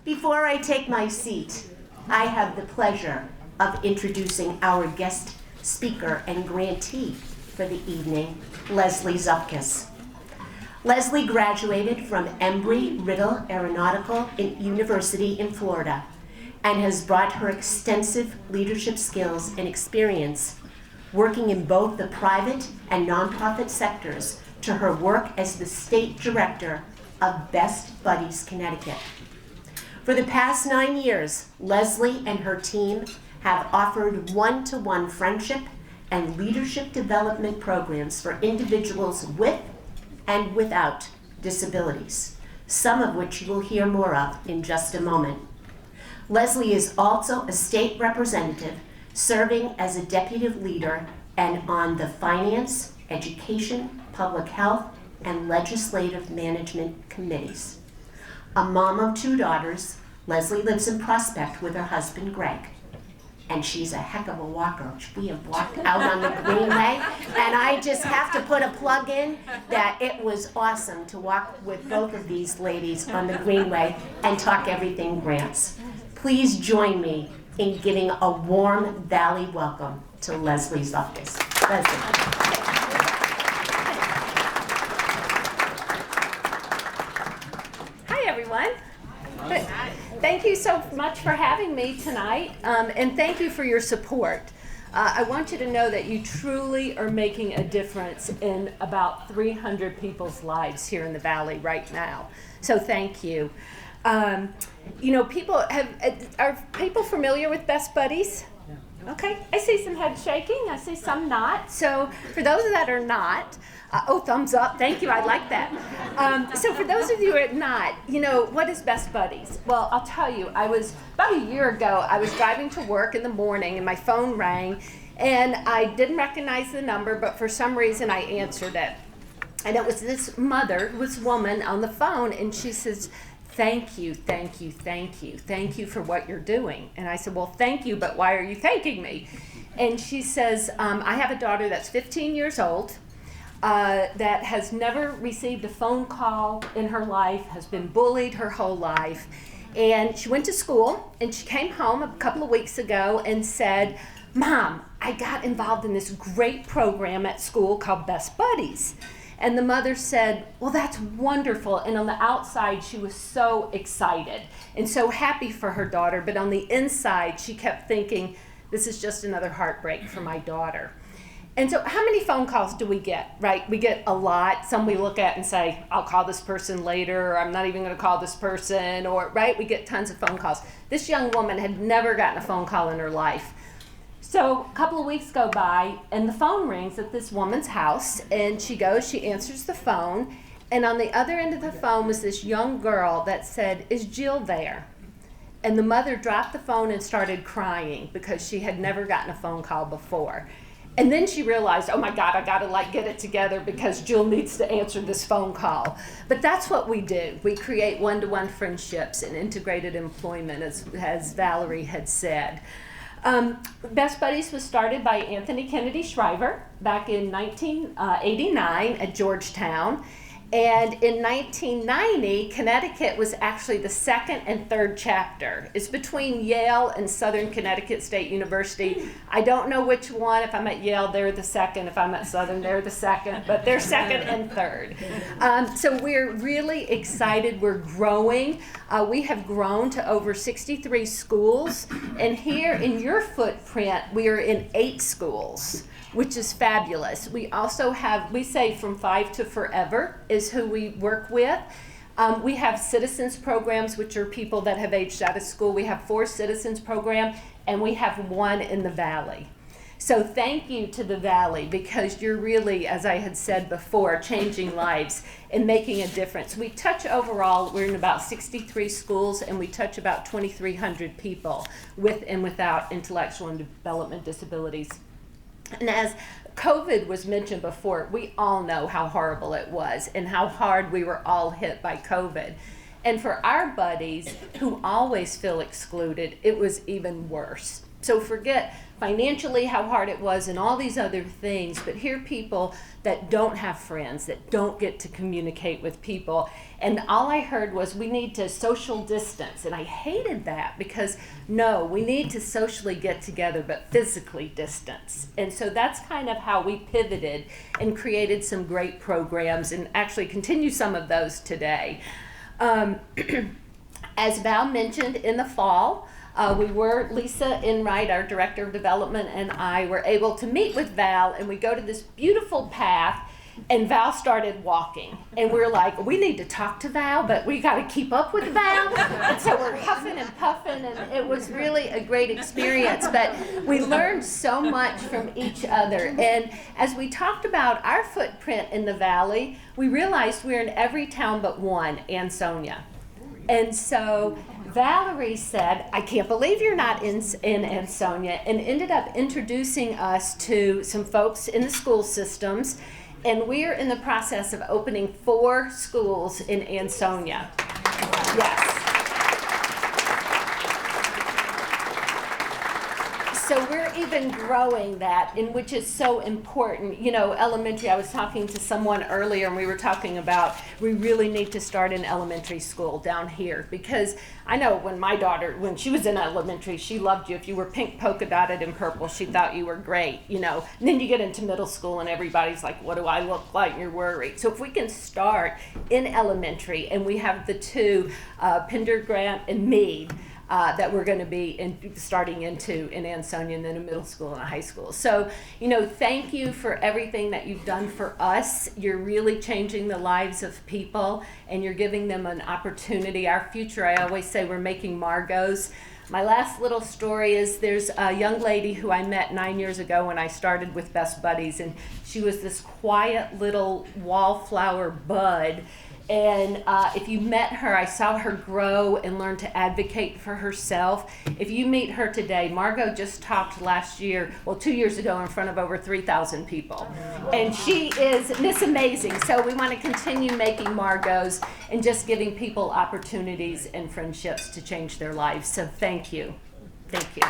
Before I take my seat, I have the pleasure of introducing our guest speaker and grantee for the evening, Lezlye Zupkus. Lezlye graduated from Embry-Riddle Aeronautical University in Florida and has brought her extensive leadership skills and experience working in both the private and nonprofit sectors to her work as the state director of Best Buddies Connecticut. For the past 9 years, Lezlye and her team have offered one-to-one friendship and leadership development programs for individuals with and without disabilities, some of which you will hear more of in just a moment. Lezlye is also a state representative serving as a deputy leader and on the Finance, Education, Public Health, and Legislative Management Committees. A mom of 2 daughters, Lezlye lives in Prospect with her husband, Greg. And she's a heck of a walker. We have walked out on the Greenway, and I just have to put a plug in that it was awesome to walk with both of these ladies on the Greenway and talk everything grants. Please join me in giving a warm Valley welcome to Lezlye Zupkus. Lezlye. Thank you so much for having me tonight, and thank you for your support. I want you to know that you truly are making a difference in about 300 people's lives here in the Valley right now. So thank you. You know, are people familiar with Best Buddies? Okay, I see some head shaking, I see some not. So for those that are not, thumbs up, thank you, I like that. So for those of you who are not, you know, what is Best Buddies? Well, I'll tell you, about a year ago, I was driving to work in the morning and my phone rang and I didn't recognize the number, but for some reason I answered it. And it was this woman on the phone, and she says, thank you for what you're doing. And I said, well, thank you, but why are you thanking me? And she says, I have a daughter that's 15 years old, that has never received a phone call in her life, has been bullied her whole life. And she went to school, and she came home a couple of weeks ago and said, Mom, I got involved in this great program at school called Best Buddies. And the mother said, well, that's wonderful. And on the outside, she was so excited and so happy for her daughter. But on the inside, she kept thinking, this is just another heartbreak for my daughter. And so how many phone calls do we get, right? We get a lot. Some we look at and say, I'll call this person later, or I'm not even going to call this person, or, right? We get tons of phone calls. This young woman had never gotten a phone call in her life. So a couple of weeks go by, and the phone rings at this woman's house, and she answers the phone, and on the other end of the phone was this young girl that said, is Jill there? And the mother dropped the phone and started crying because she had never gotten a phone call before. And then she realized, oh my God, I gotta get it together because Jill needs to answer this phone call. But that's what we do. We create one-to-one friendships and integrated employment, as Valerie had said. Best Buddies was started by Anthony Kennedy Shriver back in 1989 at Georgetown. And in 1990, Connecticut was actually the 2nd and 3rd chapter. It's between Yale and Southern Connecticut State University. I don't know which one. If I'm at Yale, they're the 2nd. If I'm at Southern, they're the 2nd. But they're 2nd and 3rd. So we're really excited. We're growing. We have grown to over 63 schools. And here in your footprint, we are in 8 schools, which is fabulous. We also have, we say from 5 to forever is who we work with. We have citizens programs, which are people that have aged out of school. We have 4 citizens programs, and we have 1 in the Valley. So thank you to the Valley, because you're really, as I had said before, changing lives and making a difference. We touch overall, we're in about 63 schools, and we touch about 2,300 people with and without intellectual and development disabilities. And as COVID was mentioned before, we all know how horrible it was and how hard we were all hit by COVID. And for our buddies who always feel excluded, it was even worse. So forget financially how hard it was and all these other things, but here are people that don't have friends, that don't get to communicate with people. And all I heard was we need to social distance. And I hated that because no, we need to socially get together, but physically distance. And so that's kind of how we pivoted and created some great programs and actually continue some of those today. As Val mentioned, in the fall, Lisa Enright, our Director of Development, and I were able to meet with Val, and we go to this beautiful path, and Val started walking. And we're like, we need to talk to Val, but we got to keep up with Val. And so we're huffing and puffing, and it was really a great experience. But we learned so much from each other. And as we talked about our footprint in the Valley, we realized we're in every town but one, Ansonia. And so Valerie said, I can't believe you're not in Ansonia, and ended up introducing us to some folks in the school systems. And we're in the process of opening 4 schools in Ansonia. Yes. So we're even growing that, in which is so important. You know, elementary, I was talking to someone earlier and we were talking about we really need to start an elementary school down here, because I know when my daughter, when she was in elementary, she loved you. If you were pink polka dotted and purple, she thought you were great, you know. And then you get into middle school and everybody's like, what do I look like? And you're worried. So if we can start in elementary, and we have the 2, Pendergrant and Meade, that we're going to be starting into in Ansonia, and then a middle school and a high school. So, you know, thank you for everything that you've done for us. You're really changing the lives of people, and you're giving them an opportunity. Our future, I always say, we're making Margot's. My last little story is there's a young lady who I met 9 years ago when I started with Best Buddies, and she was this quiet little wallflower bud. And if you met her, I saw her grow and learn to advocate for herself. If you meet her today, Margot just talked 2 years ago in front of over 3,000 people. And she is this amazing. So we want to continue making Margot's and just giving people opportunities and friendships to change their lives. So thank you. Thank you.